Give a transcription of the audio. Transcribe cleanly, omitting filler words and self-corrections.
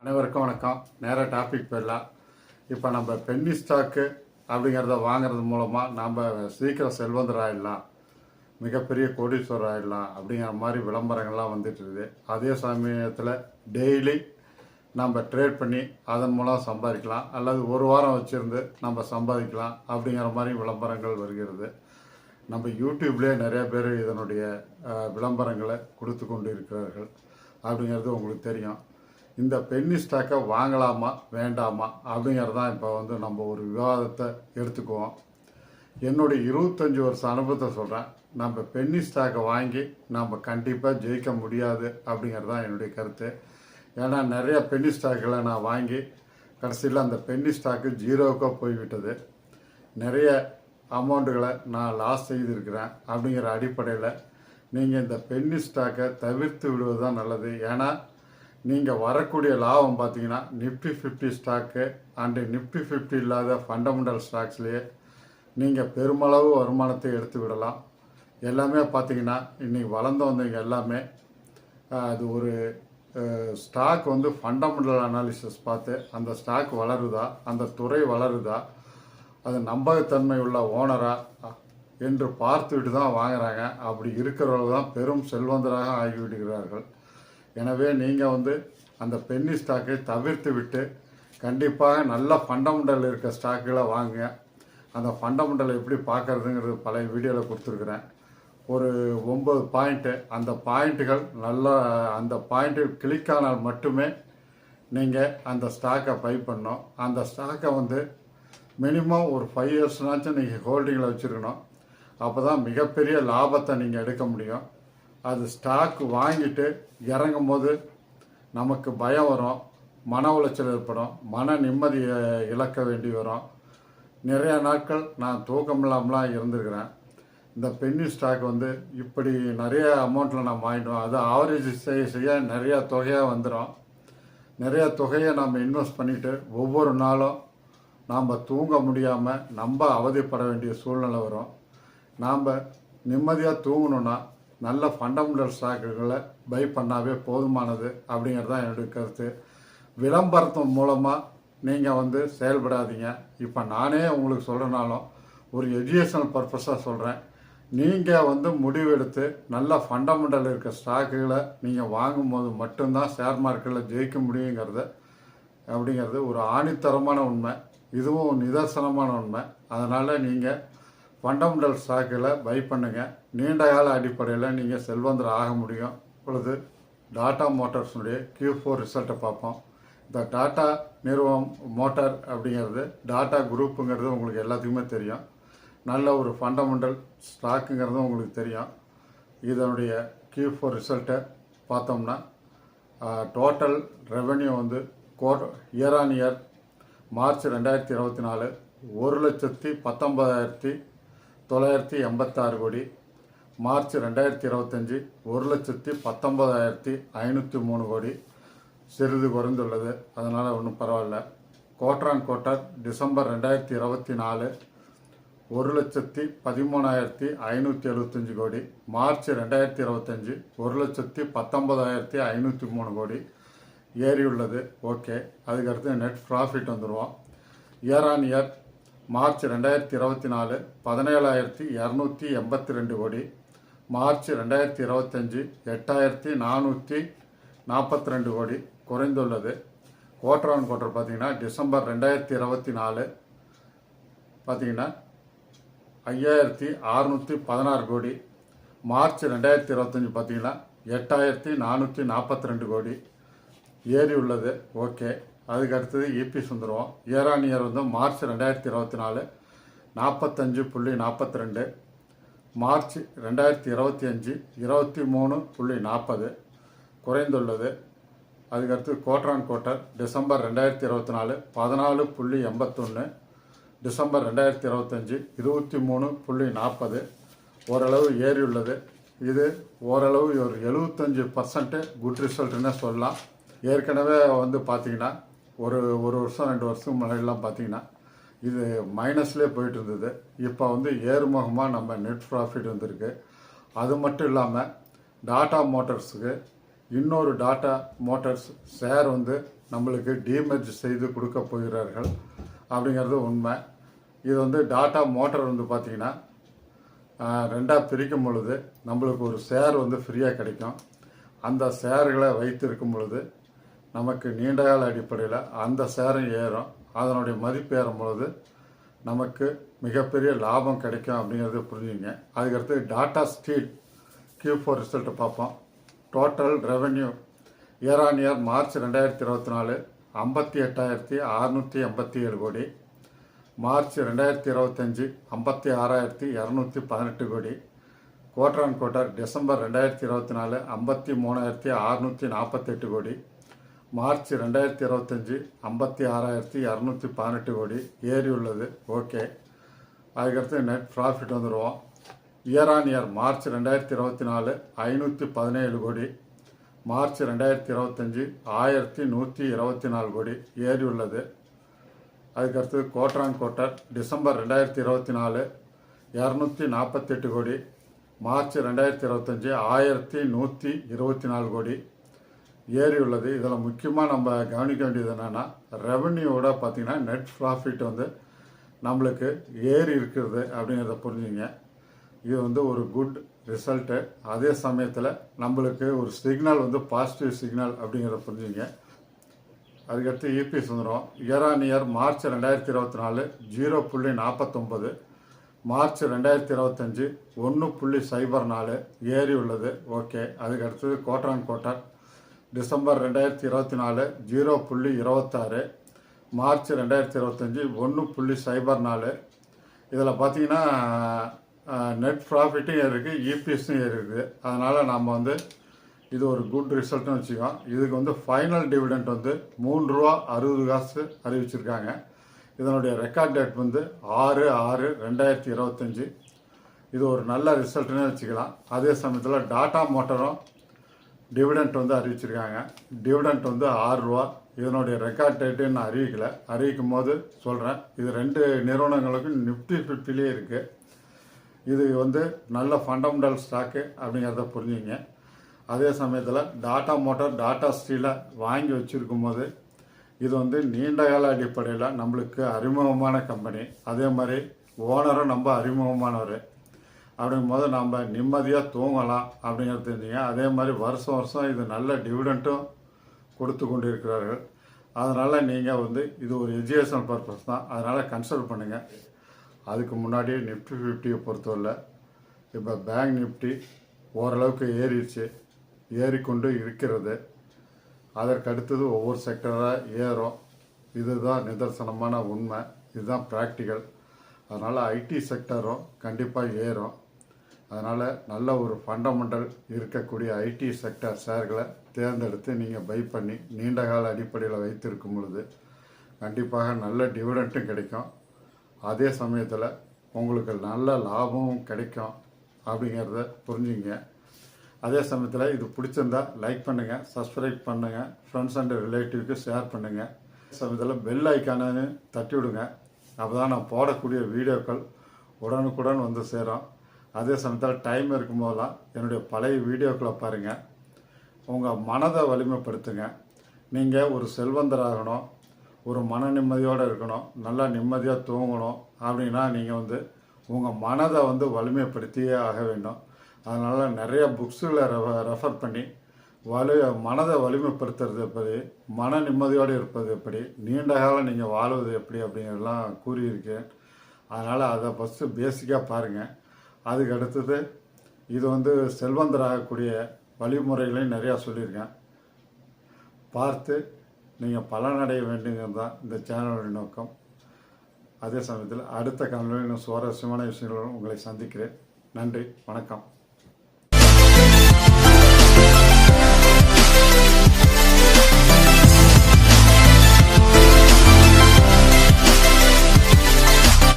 அனைவருக்கும் வணக்கம். நேராக டாபிக் போயிடலாம். இப்போ நம்ம பென்னி ஸ்டாக்கு அப்படிங்கிறத வாங்குறது மூலமாக நம்ம சீக்கிரம் செல்வந்தர் ஆகிடலாம், மிகப்பெரிய கோடீஸ்வரர் ஆகிடலாம் அப்படிங்கிற மாதிரி விளம்பரங்கள்லாம் வந்துட்டு இருக்குது. அதே சமயத்தில் டெய்லி நம்ம ட்ரேட் பண்ணி அதன் மூலம் சம்பாதிக்கலாம், அல்லது ஒரு வாரம் வச்சுருந்து நம்ம சம்பாதிக்கலாம் அப்படிங்கிற மாதிரி விளம்பரங்கள் வருகிறது. நம்ம யூடியூப்லேயே நிறைய பேர் இதனுடைய விளம்பரங்களை கொடுத்து கொண்டு இருக்கிறார்கள் அப்படிங்கிறது உங்களுக்கு தெரியும். இந்த பென்னி ஸ்டாக்கை வாங்கலாமா வேண்டாமா அப்படிங்கிறது தான் இப்போ நம்ம ஒரு விவாதத்தை எடுத்துக்குவோம். என்னுடைய 25 வருஷ அனுபவத்தை சொல்கிறேன். நம்ம பென்னி ஸ்டாக்கை வாங்கி நம்ம கண்டிப்பாக ஜெயிக்க முடியாது அப்படிங்கிறது தான் என்னுடைய கருத்து. ஏன்னா நிறைய பென்னி ஸ்டாக்களை நான் வாங்கி கடைசியில் அந்த பென்னி ஸ்டாக்கு ஜீரோவுக்காக போய்விட்டது. நிறைய அமௌண்ட்டுகளை நான் லாஸ் செய்திருக்கிறேன். அப்படிங்கிற அடிப்படையில் நீங்கள் இந்த பென்னி ஸ்டாக்கை தவிர்த்து விடுவது தான் நல்லது. ஏன்னா நீங்கள் வரக்கூடிய லாபம் பார்த்தீங்கன்னா நிஃப்டி 50 ஸ்டாக்கு அண்டு நிஃப்டி 50 இல்லாத ஃபண்டமெண்டல் ஸ்டாக்ஸ்லேயே நீங்கள் பெருமளவு வருமானத்தை எடுத்து விடலாம். எல்லாமே பார்த்தீங்கன்னா இன்றைக்கி வளர்ந்து வந்தவங்க எல்லாமே அது ஒரு ஸ்டாக் ஃபண்டமெண்டல் அனாலிசிஸ் பார்த்து அந்த ஸ்டாக் வளருதா, அந்த துறை வளருதா, அது நம்பகத்தன்மை உள்ள ஓனரா என்று பார்த்துவிட்டு தான் வாங்குறாங்க. அப்படி இருக்கிறவர்கள் தான் பெரும் செல்வந்தராக ஆகிவிடுகிறார்கள். எனவே நீங்கள் அந்த பென்னி ஸ்டாக்கை தவிர்த்து விட்டு கண்டிப்பாக நல்ல ஃபண்டமெண்டல் இருக்க ஸ்டாக்குகளை வாங்குங்க. அந்த ஃபண்டமெண்டலை எப்படி பார்க்குறதுங்கிறது பழைய வீடியோவில் கொடுத்துருக்குறேன். ஒரு 9 பாயிண்ட்டு, அந்த பாயிண்ட்டுகள் நல்லா அந்த பாயிண்ட்டு கிளிக் ஆனால் மட்டுமே நீங்கள் அந்த ஸ்டாக்கை பை பண்ணணும். அந்த ஸ்டாக்கை மினிமம் ஒரு 5 இயர்ஸ்னாச்சும் நீங்கள் ஹோல்டிங்கில் வச்சுருக்கணும். அப்போ தான் மிகப்பெரிய லாபத்தை நீங்கள் எடுக்க முடியும். அது ஸ்டாக் வாங்கிட்டு இறங்கும் போது நமக்கு பயம் வரும், மன உளைச்சல் ஏற்படும், மன நிம்மதியை இழக்க வேண்டி வரும். நிறைய நாட்கள் நான் தூக்கம் இல்லாமலாம் இருந்திருக்கிறேன். இந்த பென்னி ஸ்டாக் இப்படி நிறைய அமௌண்ட்டில் நான் வாங்கிடுவோம். அது ஆவரேஜ் செய்ய நிறையா தொகையாக வந்துடும். நிறையா தொகையை நம்ம இன்வெஸ்ட் பண்ணிவிட்டு ஒவ்வொரு நாளும் நாம் தூங்க முடியாமல் நம்ம அவதிப்பட வேண்டிய சூழ்நிலை வரும். நாம் நிம்மதியாக தூங்கணுன்னா நல்ல ஃபண்டமெண்டல் ஸ்டாக்குகளை பை பண்ணாவே போதுமானது அப்படிங்கிறது தான் என்னுடைய கருத்து. விளம்பரத்தின் மூலமாக நீங்கள் செயல்படாதீங்க. இப்போ நானே உங்களுக்கு சொல்கிறனாலும் ஒரு எஜுகேஷனல் பர்பஸாக சொல்கிறேன். நீங்கள் முடிவெடுத்து நல்ல ஃபண்டமெண்டல் இருக்க ஸ்டாக்குகளை நீங்கள் வாங்கும்போது மட்டும்தான் ஷேர் மார்க்கெட்டில் ஜெயிக்க முடியுங்கிறது அப்படிங்கிறது ஒரு ஆணித்தரமான உண்மை. இதுவும் நிதர்சனமான உண்மை. அதனால் நீங்கள் ஃபண்டமெண்டல் ஸ்டாக்கில் பை பண்ணுங்கள். நீண்ட கால அடிப்படையில் நீங்கள் செல்வந்தர் ஆக முடியும். இப்பொழுது டாடா மோட்டார்ஸுடைய Q4 ரிசல்ட்டை பார்ப்போம். இந்த டாடா நிறுவனம் மோட்டார் அப்படிங்கிறது டாடா குரூப்புங்கிறது உங்களுக்கு எல்லாத்துக்குமே தெரியும். நல்ல ஒரு ஃபண்டமெண்டல் ஸ்டாக்குங்கிறது உங்களுக்கு தெரியும். இதனுடைய Q4 ரிசல்ட்டை பார்த்தோம்னா total revenue year on year March 2024 1,19,986 கோடி, மார்ச் 2025 1,19,503 கோடி, சிறிது குறைந்துள்ளது. அதனால் ஒன்றும் பரவாயில்ல. குவார்டர் ஆன் குவார்ட்டர் டிசம்பர் 2024 1,13,575 கோடி, மார்ச் 2025 1,19,503 கோடி ஏறியுள்ளது. ஓகே, அதுக்கடுத்து நெட் ப்ராஃபிட் வந்துடுவோம். இயர் ஆன் இயர் மார்ச் 2024 17,282 கோடி, மார்ச் 2025 8,442 கோடி குறைந்துள்ளது. குவார்டர் ஆன் குவார்ட்டர் பார்த்தீங்கன்னா டிசம்பர் 2024 பார்த்தீங்கன்னா 5,616 கோடி, மார்ச் 2025 பார்த்தீங்கன்னா 8,442 கோடி ஏறி உள்ளது. ஓகே, அதுக்கு அடுத்தது இபிஎஸ் வந்துடுவோம். Year on year March 2024 45.42, March 2025 23.40 குறைந்துள்ளது. அதுக்கடுத்து quarter on quarter December 2024 14.81, December 2025 23.40 ஓரளவு ஏறியுள்ளது. இது ஓரளவு ஒரு 75% குட் ரிசல்ட்னே சொல்லலாம். ஏற்கனவே பார்த்தீங்கன்னா ஒரு வருஷம் 2 வருஷம் முன்னாடிலாம் பார்த்தீங்கன்னா இது மைனஸ்லேயே போயிட்டு இருந்தது. இப்போ ஏறுமுகமாக நம்ம நெட் ப்ராஃபிட் வந்திருக்கு. அது மட்டும் இல்லாமல் டாடா மோட்டார்ஸுக்கு இன்னொரு டாடா மோட்டார்ஸ் ஷேர் வந்து நம்மளுக்கு டீமர்ஜ் செய்து கொடுக்க போகிறார்கள் அப்படிங்கிறது உண்மை. இது வந்து டாடா மோட்டார் வந்து பார்த்திங்கன்னா ரெண்டாக பிரிக்கும் பொழுது நம்மளுக்கு ஒரு ஷேர் வந்து ஃப்ரீயாக கிடைக்கும். அந்த ஷேர்களை வைத்திருக்கும் பொழுது நமக்கு நீண்டகால அடிப்படையில் அந்த ஷேரும் ஏறும். அதனுடைய மதிப்பு ஏறும் பொழுது நமக்கு மிகப்பெரிய லாபம் கிடைக்கும் அப்படிங்கிறத புரிஞ்சுங்க. அதுக்கடுத்து டாடா ஸ்டீல் Q4 ரிசல்ட்டை பார்ப்போம். Total revenue year on year March 2024 58,687 கோடி, மார்ச் 2025 56,218 கோடி, குவார்டர் ஆன் குவார்டர் டிசம்பர் 2024 53,648 கோடி, மார்ச் 2025 56,218 கோடி ஏறி உள்ளது. ஓகே. அதுக்கடுத்து நெட் ப்ராஃபிட் வந்துடுவோம். இயர் ஆன் இயர் மார்ச் 2024 517 கோடி, மார்ச் 2025 1124 கோடி ஏறி உள்ளது. அதுக்கடுத்து குவார்டர் ஆன் குவார்டர் டிசம்பர் 2024 248 கோடி, மார்ச் 2025 1124 கோடி ஏறி உள்ளது. இதில் முக்கியமாக நம்ம கவனிக்க வேண்டியது என்னென்னா ரெவன்யூவோட பார்த்திங்கன்னா நெட் ப்ராஃபிட் வந்து நம்மளுக்கு ஏறி இருக்கிறது அப்படிங்கிறத புரிஞ்சுங்க. இது வந்து ஒரு குட் ரிசல்ட்டு. அதே சமயத்தில் நம்மளுக்கு ஒரு சிக்னல் வந்து பாசிட்டிவ் சிக்னல் அப்படிங்கிறத புரிஞ்சுங்க. அதுக்கடுத்து இபிஎஸ் வந்துடும். Year on year March 2024 0.49, March 2025 1.04 ஏறி உள்ளது. ஓகே. அதுக்கடுத்தது quarter on quarter December 2024 0.26, March 2025 1.04. இதில் பார்த்தீங்கன்னா நெட் ப்ராஃபிட்டும் இருக்குது, இபிஎஸும் இருக்குது. அதனால் நம்ம வந்து இது ஒரு குட் ரிசல்ட்னு வச்சுக்கோம். இதுக்கு வந்து ஃபைனல் டிவிடெண்ட் வந்து ₹3.60 அறிவிச்சிருக்காங்க. இதனுடைய ரெக்கார்ட் டேட் வந்து 6/6/2025. இது ஒரு நல்ல ரிசல்ட்னே வச்சுக்கலாம். அதே சமயத்தில் டாடா மோட்டாரும் டிவிடெண்ட் வந்து அறிவிச்சிருக்காங்க. டிவிடெண்ட் வந்து ₹6. இதனுடைய ரெக்கார்ட் டேட்டு நான் அறிவிக்கும் போது சொல்கிறேன். இது ரெண்டு நிறுவனங்களுக்கும் நிஃப்டி 50லேயே இருக்குது. இது வந்து நல்ல ஃபண்டமெண்டல் ஸ்டாக்கு அப்படிங்கிறத புரிஞ்சுங்க. அதே சமயத்தில் டாடா மோட்டார் டாடா ஸ்டீலை வாங்கி வச்சுருக்கும் போது இது வந்து நீண்டகால அடிப்படையில் நம்மளுக்கு அறிமுகமான கம்பெனி. அதே மாதிரி ஓனரும் நம்ம அறிமுகமானவர். அப்படிங்கும்போது நம்ம நிம்மதியாக தூங்கலாம் அப்படிங்கிறது தெரிஞ்சுங்க. அதே மாதிரி வருஷம் வருஷம் இது நல்ல டிவிடெண்ட்டும் கொடுத்து கொண்டு இருக்கிறார்கள். அதனால் நீங்கள் வந்து இது ஒரு எஜுகேஷனல் பர்பஸ் தான். அதனால் கன்சல்ட் பண்ணுங்கள். அதுக்கு முன்னாடி நிஃப்டி 50யை பொறுத்தவரை இப்போ பேங்க் நிஃப்டி ஓரளவுக்கு ஏறிக்கொண்டு இருக்கிறது. அதற்கு அடுத்தது ஒவ்வொரு செக்டராக ஏறும். இதுதான் நிதர்சனமான உண்மை. இதுதான் ப்ராக்டிக்கல். அதனால் ஐடி செக்டரும் கண்டிப்பாக ஏறும். அதனால் நல்ல ஒரு ஃபண்டமெண்டல் இருக்கக்கூடிய ஐடி செக்டர் ஷேர்களை தேர்ந்தெடுத்து நீங்கள் பை பண்ணி நீண்டகால அடிப்படையில் வைத்திருக்கும் பொழுது கண்டிப்பாக நல்ல டிவிடெண்ட்டும் கிடைக்கும். அதே சமயத்தில் உங்களுக்கு நல்ல லாபமும் கிடைக்கும் அப்படிங்கிறத புரிஞ்சுங்க. அதே சமயத்தில் இது பிடிச்சிருந்தா லைக் பண்ணுங்கள், சப்ஸ்கிரைப் பண்ணுங்கள், ஃப்ரெண்ட்ஸ் அண்ட் ரிலேட்டிவ்க்கு ஷேர் பண்ணுங்கள். சமயத்தில் பெல் ஐக்கானு தட்டி விடுங்க. அப்போ தான் நான் போடக்கூடிய வீடியோக்கள் உடனுக்குடன் வந்து சேரும். அதே சமயத்தில் டைம் இருக்கும்போதெல்லாம் என்னுடைய பழைய வீடியோக்களை பாருங்கள். உங்கள் மனதை வலிமைப்படுத்துங்க. நீங்கள் ஒரு செல்வந்தராகணும், ஒரு மன நிம்மதியோடு இருக்கணும், நல்லா நிம்மதியாக தூங்கணும் அப்படின்னா நீங்கள் வந்து உங்கள் மனதை வந்து வலிமைப்படுத்தியே ஆக வேண்டும். அதனால் நிறைய புக்ஸுகளை ரெஃபர் பண்ணி மனதை வலிமைப்படுத்துறது எப்படி, மன நிம்மதியோடு இருப்பது எப்படி, நீண்ட காலம் நீங்கள் வாழ்வது எப்படி அப்படிங்கிறதெல்லாம் கூறியிருக்கேன். அதனால் அதை ஃபஸ்ட்டு பேசிக்காக பாருங்கள். அதுக்கு அடுத்தது இது வந்து செல்வந்தராகக்கூடிய வழிமுறைகளையும் நிறையா சொல்லியிருக்கேன். பார்த்து நீங்கள் பலனடைய வேண்டுங்கிறது தான் இந்த சேனலுடைய நோக்கம். அதே சமயத்தில் அடுத்த காணொலியில் இன்னும் சுவாரஸ்யமான விஷயங்களுடன் உங்களை சந்திக்கிறேன். நன்றி, வணக்கம்.